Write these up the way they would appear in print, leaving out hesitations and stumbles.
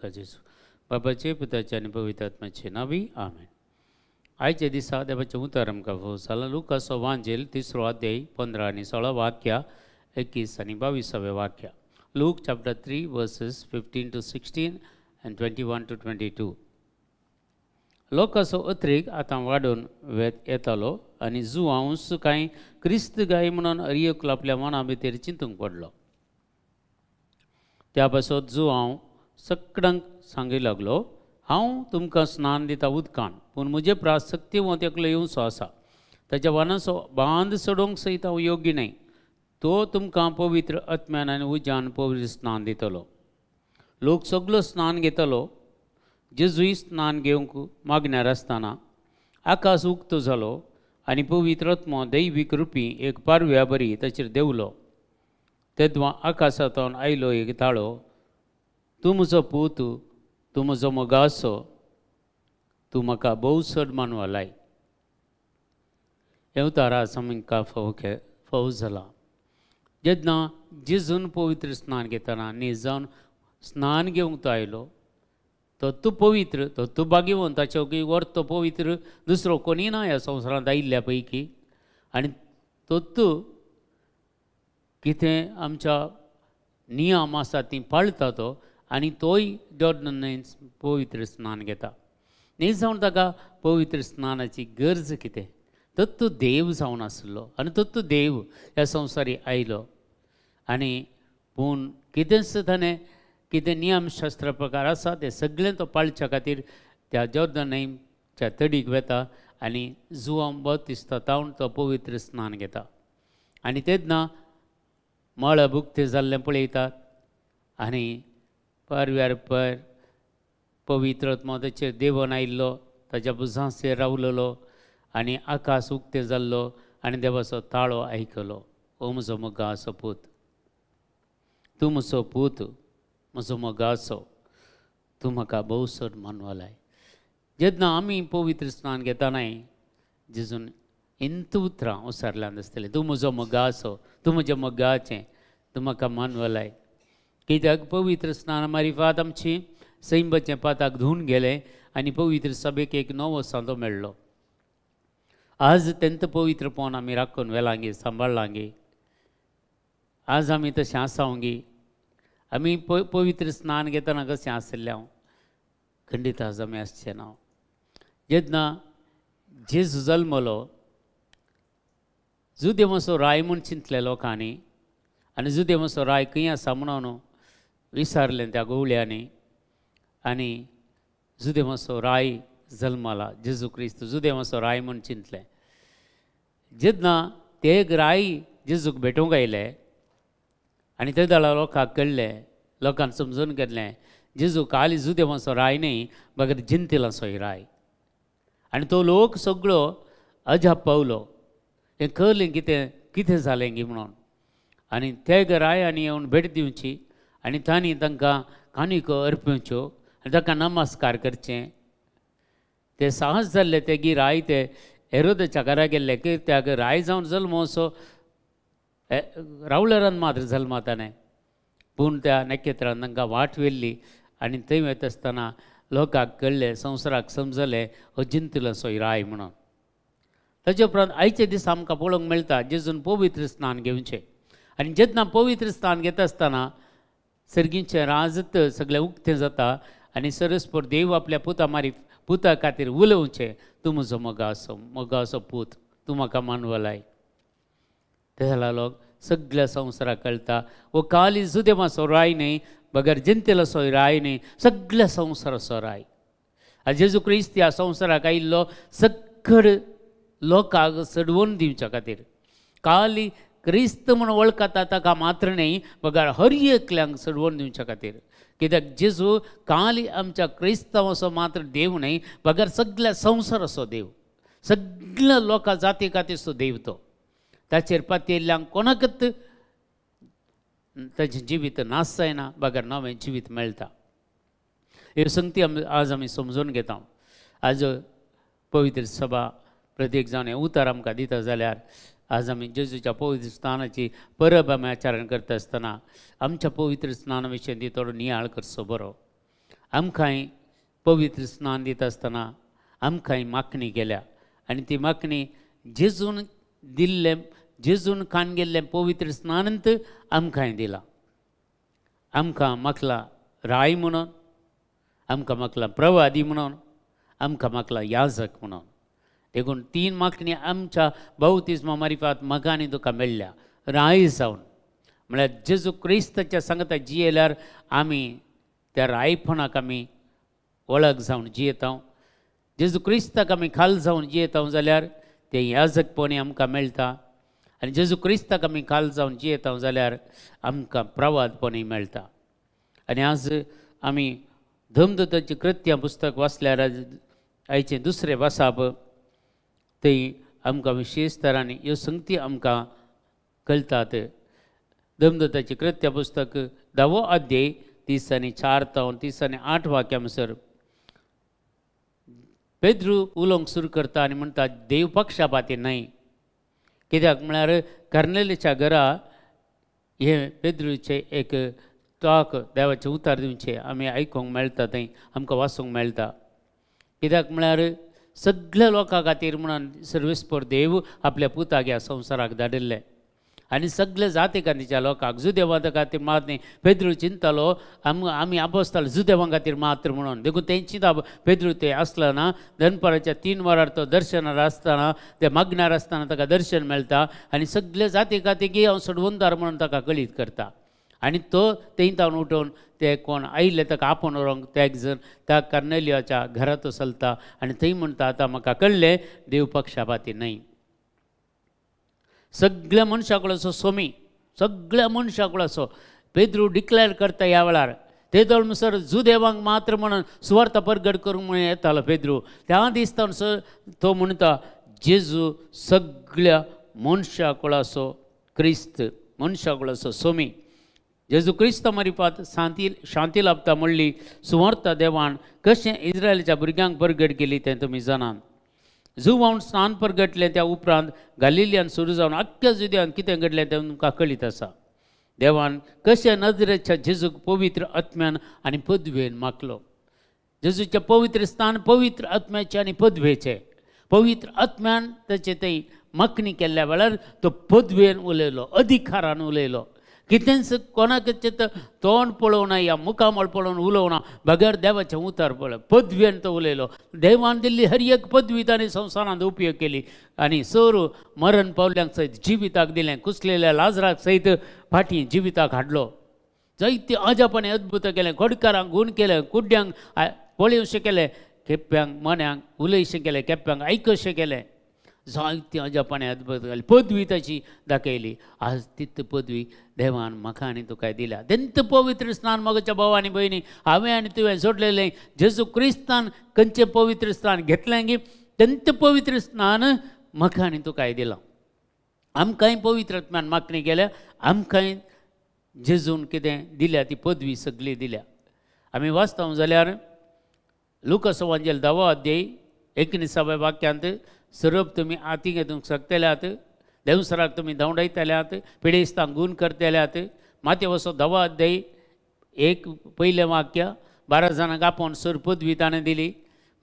तुका जेजू बाबाचे पुताचे आनी पवित्र आत्म्याचे नावी आमेन. आयच्या दिसा देवाचें उतर आमकां फावो जाला. लुकाचो वांजेल 3रो अध्याय 15 आनी 16 वाक्या 21 आनी 22 वाक्या. Look chapter 3 versus 15 to 16 and 21 to 22. लोकांचो अत्रेक आतां वाडून येतालो आनी जुआंस कांय क्रिस्त गाय म्हणून अर्यक आपल्या मना भितर चिंतूंक पडलो. त्या पासत जुआंव सगळ्यांक सांगूंक लागलो, हांव तुमकां स्नान दिता उदकान, पूण म्हजे प्रासक्ती वोत एकलो येवचो आसा. ताच्या वानाचो बांद सोडूंक सयत हांव योग्य न्हय. तो तुमकां पवित्र आत्म्यान आनी उज्यान पवित्र स्नान दितलो. लोक सगळो स्नान घेतलो. जेजूय स्नान घेवंक मागण्यार आसतना आकाश उक्तो जालो आनी पवित्र आत्मो दैवीक रुपी एक पारव्या बरी ताचेर देवलो. तेदवा आकाशांतल्यान आयलो एक ताळो, तूं म्हजो पूत, तूं म्हजो मोगासो, तूं म्हाका भोवसर मानवा लाय. हें उतार आज आमकां फावो जाला. जेन्ना जेजून पवित्र स्नान घेतना न्ही जावन स्नान घेवंक तो आयलो, तो तूं पवित्र, तो तूं भाग्यवंत, ताचे व्हर तो पवित्र दुसरो कोणी ना ह्या संवसारांत आयिल्ल्या पैकी. आनी तो तूं कितें आमच्या नियम आसा ती पाळटा तो, आनी तोय जॉर्डनान पवित्र स्नान घेता. न्ही जावन ताका पवित्र स्नानाची गरज कितें? तो तूं देव जावन आसलो आनी तो तूं देव ह्या संवसारी आयलो. आनी पूण कितेंच ताणें कितें नियमशास्त्रा प्रकार आसा ते सगळें तो पाळच्या खातीर त्या जॉर्डनाच्या तडीक वेता आनी जुआंव बाप्तिस्ता तावन तो पवित्र स्नान घेता. आनी तेन्ना मळ बुक्तें जाल्लें पळयतात आनी पारव्यार पवित्र आत्मो ताचेर देवन आयिल्लो, ताच्या भुजांचेर रावलेलो आनी आकाश उक्तें जाल्लो आनी देवाचो ताळो आयकलो. ओ म्हजो मोगासो पूत, तूं म्हजो पूत, म्हजो मोगासो, तूं म्हाका भोवसर मानवा लाय. जेन्ना आमी पवित्र स्नान घेतानाय जेजून इंत उतरां उसारल्यान आसतलें, तूं म्हजो मोगासो, तूं म्हजें मोगाचें, तूं म्हाका मानवा लाय. कित्याक पवित्र स्नान मारिफात आमची सैंबाचें पाताक धुवन गेलें आनी पवित्र सभेक एक नवो सांदो मेळ्ळो. आज तेंत पवित्रपण आमी राखून व्हेलांगे, सांबाळलांगे. आज आमी तशें आसावंगी. आमी पवित्र स्नान घेतना कशें आसलें हांव खंडीत आज आमी आसचें ना. जेन्ना जेजू जल्मलो, जुदे मातसो राय म्हूण चिंतलें लोकांनी आनी जुदे मातसो राय खंय आसा म्हणून विचारलें त्या गवळ्यांनी. आनी जुदे मातसो राय जल्मला, जेजू क्रिस्त जुदे मातसो राय म्हूण चिंतलें. जेन्ना ते एक राय जेजूक भेटूंक आयले आनी ते दळा लोकांक कळ्ळें, लोकांन समजून घेतलें जेजू खाली जुदे मातसो राय न्ही, बगर जिंतिलांचोय राय. आनी तो लोक सगळो अजाप पावलो, हें कळ्ळें कितें जालें गी म्हणून. आनी ते रायांनी येवन भेट दिवची आनी तांणी तांकां काणयो अर्प्योच्यो आनी ताका नमस्कार करचें. ते साहस जाल्ले ते गी राय ते हेरोदाच्या घरा गेल्ले, कित्याक राय जावन जल्म असो रावलरान मात्र जल्मा ताणें. पूण त्या नखेत्रान तांकां वाट वेल्ली आनी थंय वता आसतना लोकांक कळ्ळें, संवसाराक समजलें अजिंतलाचो राय म्हणून. ताचे उपरांत आयचे दीस आमकां पळोवंक मेळटा जेजून पवित्र स्नान घेवचें. आनी जेन्ना पवित्र स्नान घेता आसतना सर्गीचें राजत सगळें उक्तें जाता आनी सरस्पर देव आपल्या पुता खातीर उलोवचें, तूं म्हजो मोगासो पूत, तूं म्हाका मानवा लाय. ते जाला लोक सगळ्या संवसाराक कळटा वो खाली जुदे मातसो राय न्ही, बगर जिंतेलाचो राय न्ही, सगळ्या संवसाराचो राय. आनी जेजू क्रिस्त ह्या संवसाराक आयिल्लो सगळे लोकांक सडवून दिवच्या खातीर. खाली क्रिस्त म्हूण वळखता ताका मात्र न्ही, बगर हर एकल्यांक सडवून दिवच्या खातीर. कित्याक जेजू खाली आमच्या क्रिस्तांवाचो मात्र देव न्ही, बगर सगळ्या संवसाराचो देव, सगळ्या लोकां जाती खातीरचो देव तो. ताचेर पातयेल्ल्यांक कोणाकच ताचें जिवीत नास जायना, बगर नवें जिवीत मेळटा. ह्यो संगती आज आमी समजून घेता. आज पवित्र सभा प्रत्येक जावन हें उतर आमकां दिता जाल्यार आज आमी जेजूच्या पवित्र स्नानाची परब आमी आचरण करता आसतना आमच्या पवित्र स्नाना विशीं ती थोडो नियाळ करचो बरो. आमकांय पवित्र स्नान दिता आसतना आमकांय माखणी केल्या आनी ती माखणी जेजून दिल्लें जेजून कान गेल्लें पवित्र स्नानंत आमकांय दिलां. आमकां मागला राय म्हणून, आमकां मागला प्रवादी म्हणून, आमकां मागला याजक म्हणून. देखून 3 माखणी आमच्या बौतिस्मा मारिफात मगांनी तुका मेळ्ळ्या. राय जावन म्हळ्यार जेजू क्रिस्ताच्या सांगता जियेल्यार आमी त्या रायपणाक आमी वळख जावन जियेता. जेजू क्रिस्ताक आमी खाल जावन जियेता जाल्यार तें याजकपणी आमकां मेळटा. आनी जेजू क्रिस्ताक आमी खाल जावन जियेता जाल्यार आमकां प्रवादपणी मेळटा. आनी आज आमी धर्मदूताचें कृत्यां पुस्तक वाचल्यार आयचें दुसरें वासाप थंय आमकां विशेश तरांनी ह्यो संगती आमकां कळटात. धर्मदूताचें कृत्यां पुस्तक 10वो अध्याय 30 आनी 4 ते 30 आनी 8 वाक्यां म्हणसर पेद्रू उलोवंक सुरू करता आनी म्हणटा देव पक्षपाती न्हय. कित्याक म्हळ्यार कर्नेलियाच्या घरा हे पेद्रूचे एक टॉक देवाचें उतर दिवचें आमी आयकूंक मेळटा, थंय आमकां वाचूंक मेळटा. कित्याक म्हळ्यार सगळ्या लोकां खातीर म्हणून सर्वेस्पर देव आपल्या पुताक ह्या संवसाराक धाडिल्लें आनी सगळे जातीकांतीच्या लोकांक जुदेवादा खातीर मात न्ही. पेद्रू चिंतलो आमी आपोस्ताल जुदेवां खातीर मात्र म्हणून. देखून तें चिंता पेद्रू ते आसतना दनपाराच्या 3 वरार तो दर्शनार आसतना ते मागणार आसतना ताका दर्शन मेळटा आनी सगळे जाती खातीर हांव सोडवंदार म्हणून ताका कळीत करता. आनी तो थंयतावन उठून ते कोण आयिल्ले ताका आपोवन व्हरोंक ते एक जण त्या कर्नेलियाच्या घरांत चलता आनी थंय म्हणटा आतां म्हाका कळ्ळें देव पक्षपाती न्हय. सगळ्या मनशाकडचो सोमी, सगळ्या मनशाकडचो पेद्रू डिक्लेअर करता ह्या वेळार. ते दळ म्हणसर जुदेवांक मात्र म्हणून सुवार्थ परगट करूंक म्हणून येतालो पेद्रू. त्या दिसता तो म्हणटा जेजू सगळ्या मनशाकडचो क्रिस्त, मनशाकडचो सोमी. जेजू क्रिस्त मारिफात शांती लाभता म्हणली सुवार्थ देवान कशें इस्रायलाच्या भुरग्यांक परगट केली तें तुमी जाणात. जुवावन स्नान परगटलें त्या उपरांत गालिलियान सुरू जावन आख्ख्या जुद्यान कितें घडलें तें तुमकां कळीत आसा. देवान कशें नजरेच्या जेजूक पवित्र आत्म्यान आनी पदवेन मागलो. जेजूचें पवित्र स्थान पवित्र आत्म्याचें आनी पदवेचें. पवित्र आत्म्यान ताचे थंय मागणी केल्ल्या वेळार तो पदवेन उलयलो, अधिकारान उलयलो. कितेंच कोणाकच तोंड पळोवना या मुखामळ पळोवन उलोवना, बगर देवाचें उतर पळय पदवेन तो उलयलो. देवान दिल्ली हर एक पदवी ताणें संवसारांत उपयोग केली आनी सर मरण पावल्यांक सयत जिविताक दिलें, कुसलेल्या लाजराक सयत फाटीं जिविताक हाडलो. जायते अजापांनी अद्भुत केलें, खोडकारांक गूण केलें, कुड्ड्यांक पळयोवशें केलें, केप्यांक मन्यांक उलयशें केलें, केप्यांक आयकशें केलें. जायती अजापांनी अद्भुत केली, पदवी ताची दाखयली. आज तित पदवी देवान म्हाका आनी तुका दिल्या. तेंत पवित्र स्नान मगाच्या भाव आनी भयणी हांवें आनी तुवें जोडलेलें जेजू क्रिस्तान खंयचें पवित्र स्नान घेतलें गी तेंत पवित्र स्नान म्हाका आनी तुकाय दिलां. आमकांय पवित्र आत्म्यान मागणी केल्या, आमकांय जेजून कितें दिल्या ती पदवी सगळी दिल्या. आमी वाचता जाल्यार लुकास एवांजेल 10वो अध्याय 19व्या वाक्यांत सरप तुमी आती घेवंक शकतल्यात, देवसराक तुमी धांवडायतल्यात, पिडेस्तांक गूण करतल्यात. माते वचो 10वो अध्याय 1 पयलें वाक्य 12 जाणांक आपोवन सर पदवी ताणें दिली.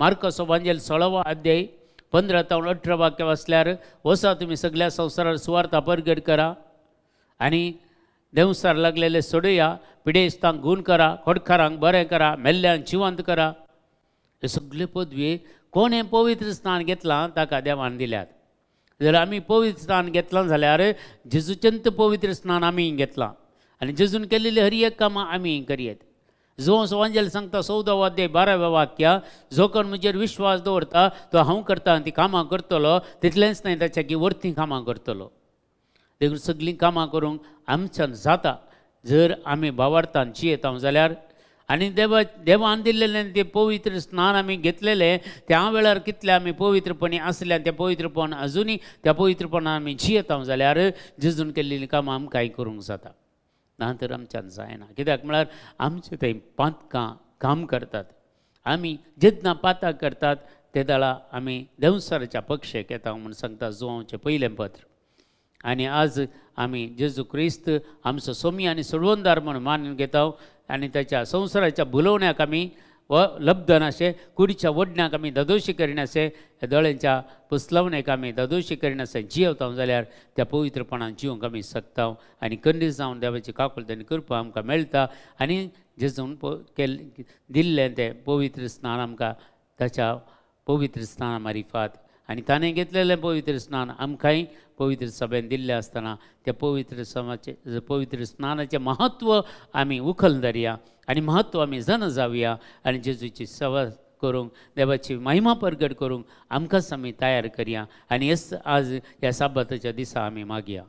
मार्कस एवांजेल 16वो अध्याय 15 ते 18 वाक्य वाचल्यार वसा तुमी सगळ्या संवसारार सुवार्थ परगट करा आनी देवसार लागलेले सोडया, पिडेस्तांक गूण करा, खोडकारांक बरें करा, मेल्ल्यांक जिवंत करा. हे सगळे पदवी कोणें पवित्र स्नान घेतलां ताका देवान दिल्यात. जर आमी पवित्र स्नान घेतलां जाल्यार जेजूचेंत पवित्र स्नान आमी घेतलां आनी जेजून केल्लेली हर एक कामां आमी करयेत. जो एवांजेल सांगता 14वो अध्याय 12वें वाक्य, जो कोण म्हजेर विश्वास दवरता तो हांव करता आनी ती कामां करतलो, तितलेंच न्हय ताच्या की वर्ती कामां करतलो. देखून सगळीं कामां करूंक आमच्यान जाता जर आमी भावार्थान जियेता जाल्यार. आनी देवान दिल्लेलें तें पवित्र स्नान आमी घेतलेलें त्या वेळार कितले आमी पवित्रपणी आसल्यान त्या पवित्रपण अजुनी त्या पवित्रपणान आमी जियेता जाल्यार जेजून केल्लीं कामां आमकांय करूंक जाता. ना तर आमच्यान जायना. कित्याक म्हळ्यार आमचे थंय पातकां काम करतात. आमी जेन्ना पातां करतात ते दाळा आमी देवसराच्या पक्षेक येता म्हूण सांगता जुवांचें पयलें पत्र. आनी आज आमी जेजू क्रिस्त आमचो सोमी आनी सोडवणदार म्हणून मानून घेता आनी त्याच्या संवसाराच्या बुलोवण्याक आमी लब्धनाशे कुडीच्या वडण्याक आमी ददोशी करिनासे दोळ्यांच्या पुसलवणेक आमी ददोशी करिनासे जियेवता जाल्यार त्या पवित्रपणान जिवंक आमी शकता आनी खंडीत जावन देवाची काकुळटांनी करपा आमकां मेळटा आनी जेजून दिल्लें तें पवित्र स्नान आमकां ताच्या पवित्र स्नाना मारिफात आनी ताणें घेतलेलें पवित्र स्नान आमकांय पवित्र सभेन दिल्लें आसतना त्या पवित्र स्नानाचें महत्व आमी उखल धरया आनी महत्व आमी जन जावया आनी जेजूची सेवा करूंक देवाची महिमा प्रगट करूंक आमकांच आमी तयार करया आनी आज ह्या साबाताच्या दिसा आमी मागया.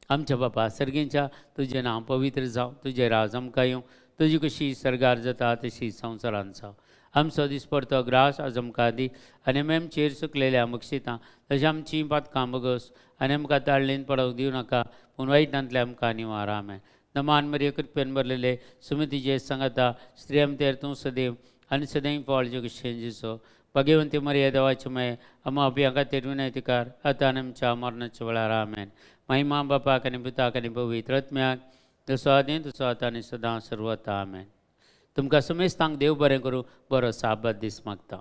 आमच्या बापा सर्गेंच्या तुजें नांव पवित्र जावं, तुजें राज आमकां येवं, तुजी कशी सरगार जाता तशी संवसारांत जावं. आमचो दिसपडतो ग्रास आज आमकां दी आनी आमी आमचेर सुकलेल्या मुक्षितां तशें आमची पातकां बगस आनी आमकां ताळणेन पडोवंक दिवं नाका पूण वायटांतले आमकां निवार. आमेन. नमान मरिये कृपेन भरलेले सुमतीचे सांगाता स्त्री आमचेर तूं सदैव आनी सदैव फळ कशें जेजो भगवंती मरिये देवाचे माये आमा अभिया खातीर विनयतिकार आतां आनी आमच्या मरणाच्या वेळार. आमेन. महिमा बापाक आनी पुताक आनी पवित्र आत्म्याक जसो आदी तसो आतां आनी सदां सर्वता. आमेन. तुमकां समेस्तांक देव बरें करूं. बरो साबात दीस मागता.